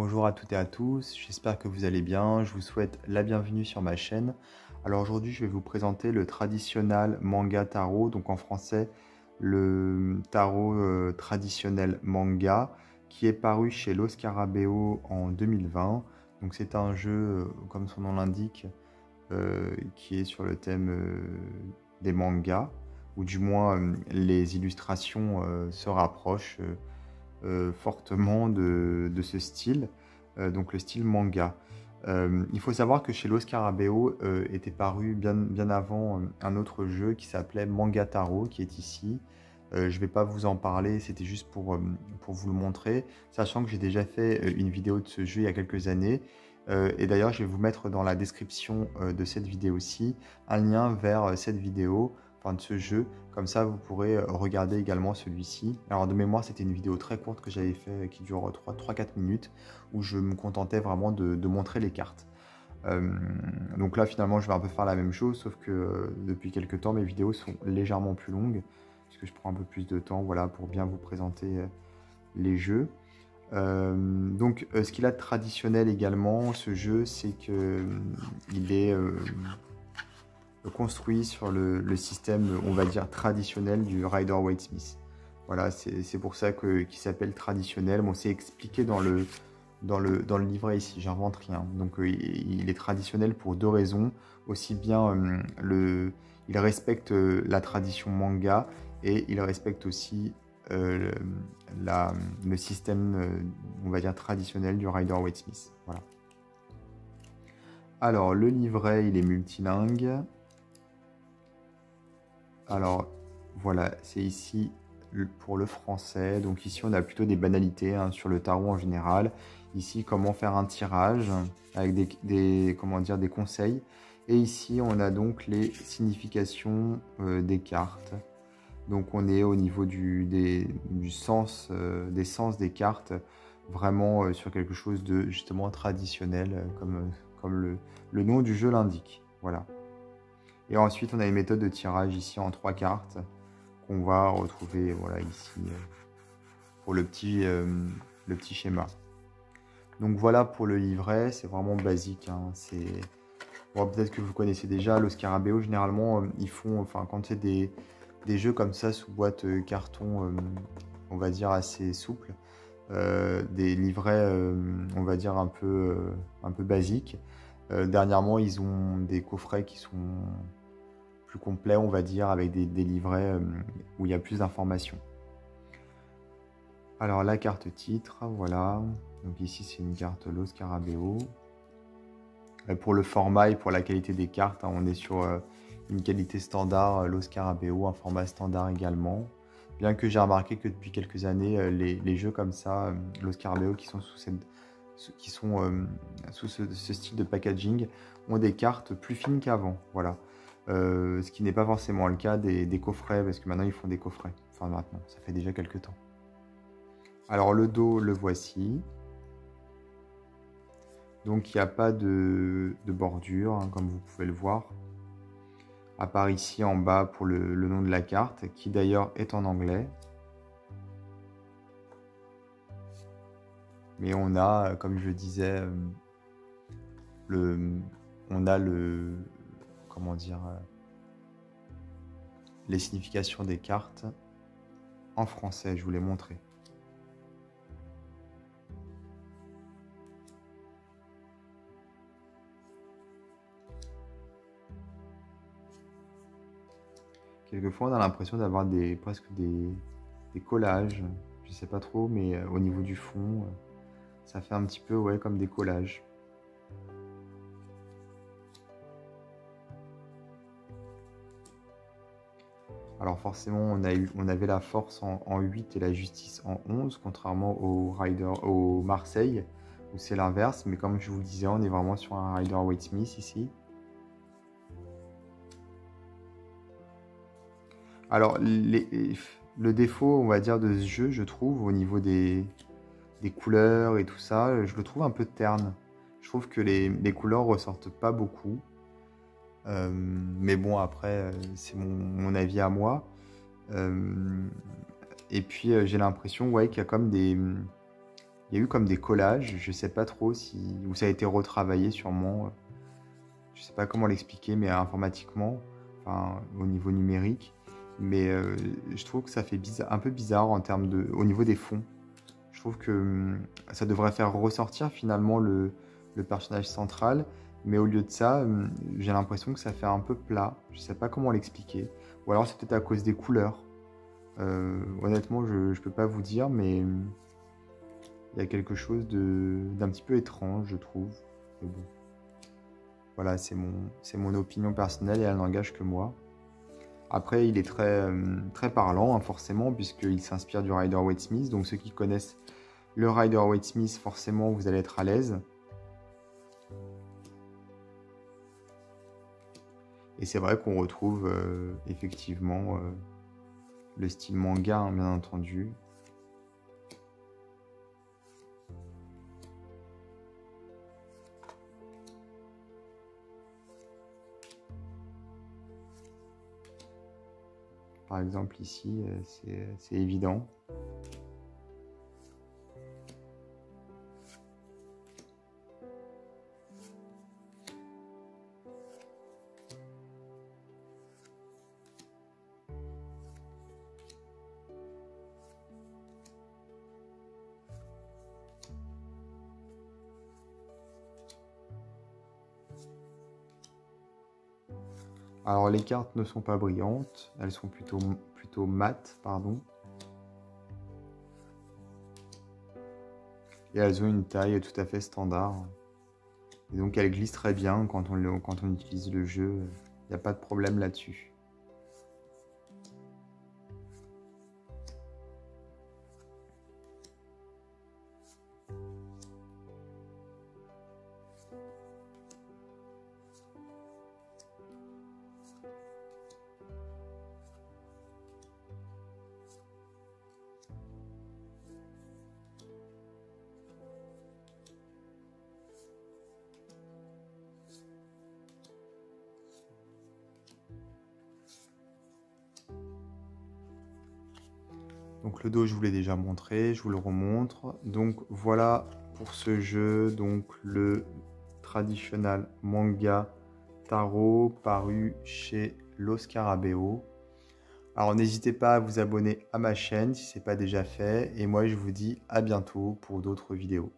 Bonjour à toutes et à tous, j'espère que vous allez bien, je vous souhaite la bienvenue sur ma chaîne. Alors aujourd'hui je vais vous présenter le traditionnel manga tarot, donc en français le tarot traditionnel manga qui est paru chez Los Scarabeo en 2020. Donc c'est un jeu, comme son nom l'indique, qui est sur le thème des mangas, ou du moins les illustrations se rapprochent fortement de ce style, donc le style manga. Il faut savoir que chez Los Scarabeo était paru bien avant un autre jeu qui s'appelait Manga Taro, qui est ici. Je ne vais pas vous en parler, c'était juste pour vous le montrer, sachant que j'ai déjà fait une vidéo de ce jeu il y a quelques années. Et d'ailleurs, je vais vous mettre dans la description de cette vidéo-ci un lien vers cette vidéo, enfin de ce jeu. Comme ça, vous pourrez regarder également celui-ci. Alors de mémoire, c'était une vidéo très courte que j'avais fait qui dure 3-4 minutes, où je me contentais vraiment de montrer les cartes. Donc là, finalement, je vais un peu faire la même chose, sauf que depuis quelques temps, mes vidéos sont légèrement plus longues, puisque je prends un peu plus de temps, voilà, pour bien vous présenter les jeux. Donc, ce qu'il a de traditionnel également, ce jeu, c'est que il est construit sur le système, on va dire, traditionnel du Rider-Waite-Smith. Voilà, c'est pour ça qu'il s'appelle traditionnel. Bon, c'est expliqué dans le livret ici, j'invente rien. Donc, il est traditionnel pour deux raisons. Aussi bien, il respecte la tradition manga et il respecte aussi le système, on va dire, traditionnel du Rider-Waite-Smith. Voilà. Alors, le livret, il est multilingue. Alors, voilà, c'est ici pour le français. Donc ici, on a plutôt des banalités sur le tarot en général. Ici, comment faire un tirage avec comment dire, des conseils. Et ici, on a donc les significations des cartes. Donc on est au niveau du sens, des sens des cartes, vraiment sur quelque chose de justement traditionnel, comme le nom du jeu l'indique. Voilà. Et ensuite, on a une méthode de tirage ici en 3 cartes qu'on va retrouver voilà, ici pour le petit schéma. Donc voilà pour le livret, c'est vraiment basique. Bon, peut-être que vous connaissez déjà, Los Scarabeo, généralement, ils font, enfin, quand c'est des jeux comme ça sous boîte carton, on va dire assez souple, des livrets, on va dire un peu basiques. Dernièrement, ils ont des coffrets qui sont plus complets, on va dire, avec des livrets où il y a plus d'informations. Alors la carte titre, voilà. Donc ici, c'est une carte Los Scarabeo. Pour le format et pour la qualité des cartes, on est sur une qualité standard Los Scarabeo, un format standard également. Bien que j'ai remarqué que depuis quelques années, les jeux comme ça, Los Scarabeo, qui sont sous ce style de packaging, ont des cartes plus fines qu'avant. Voilà. Ce qui n'est pas forcément le cas des coffrets, parce que maintenant ils font des coffrets. Enfin maintenant, ça fait déjà quelques temps. Alors le dos, le voici. Donc il n'y a pas de bordure, comme vous pouvez le voir. À part ici en bas pour le nom de la carte, qui d'ailleurs est en anglais. Mais on a, comme je disais, on a comment dire, les significations des cartes en français, je vous l'ai montré. Quelquefois, on a l'impression d'avoir presque des collages. Je sais pas trop, mais au niveau du fond, ça fait un petit peu ouais, comme des collages. Alors forcément, on avait la force en 8 et la justice en 11, contrairement au Marseille, où c'est l'inverse. Mais comme je vous le disais, on est vraiment sur un Rider-Waite-Smith ici. Alors, le défaut, on va dire, de ce jeu, je trouve, au niveau des couleurs et tout ça, je le trouve un peu terne. Je trouve que les couleurs ressortent pas beaucoup. Mais bon, après, c'est mon avis à moi. Et puis, j'ai l'impression ouais, qu'il y a comme Il y a eu comme des collages, je sais pas trop si... Ou ça a été retravaillé sûrement. Je sais pas comment l'expliquer, mais informatiquement, enfin, au niveau numérique. Mais je trouve que ça fait un peu bizarre en termes au niveau des fonds. Je trouve que ça devrait faire ressortir finalement le personnage central, mais au lieu de ça, j'ai l'impression que ça fait un peu plat. Je sais pas comment l'expliquer. Ou alors c'est peut-être à cause des couleurs. Honnêtement, je peux pas vous dire, mais il y a quelque chose d'un petit peu étrange, je trouve. Mais bon, voilà, c'est mon opinion personnelle et elle n'engage que moi. Après, il est très parlant, hein, forcément, puisqu'il s'inspire du Rider-Waite Smith. Donc ceux qui connaissent le Rider-Waite Smith, forcément, vous allez être à l'aise. Et c'est vrai qu'on retrouve effectivement le style manga, hein, bien entendu. Par exemple, ici, c'est évident. Alors, les cartes ne sont pas brillantes, elles sont plutôt mates, pardon. Et elles ont une taille tout à fait standard. Et donc, elles glissent très bien quand on utilise le jeu. Il n'y a pas de problème là-dessus. Donc le dos, je vous l'ai déjà montré, je vous le remontre. Donc voilà pour ce jeu, donc le traditional manga Taro paru chez Los Scarabeo. Alors n'hésitez pas à vous abonner à ma chaîne si ce n'est pas déjà fait. Et moi je vous dis à bientôt pour d'autres vidéos.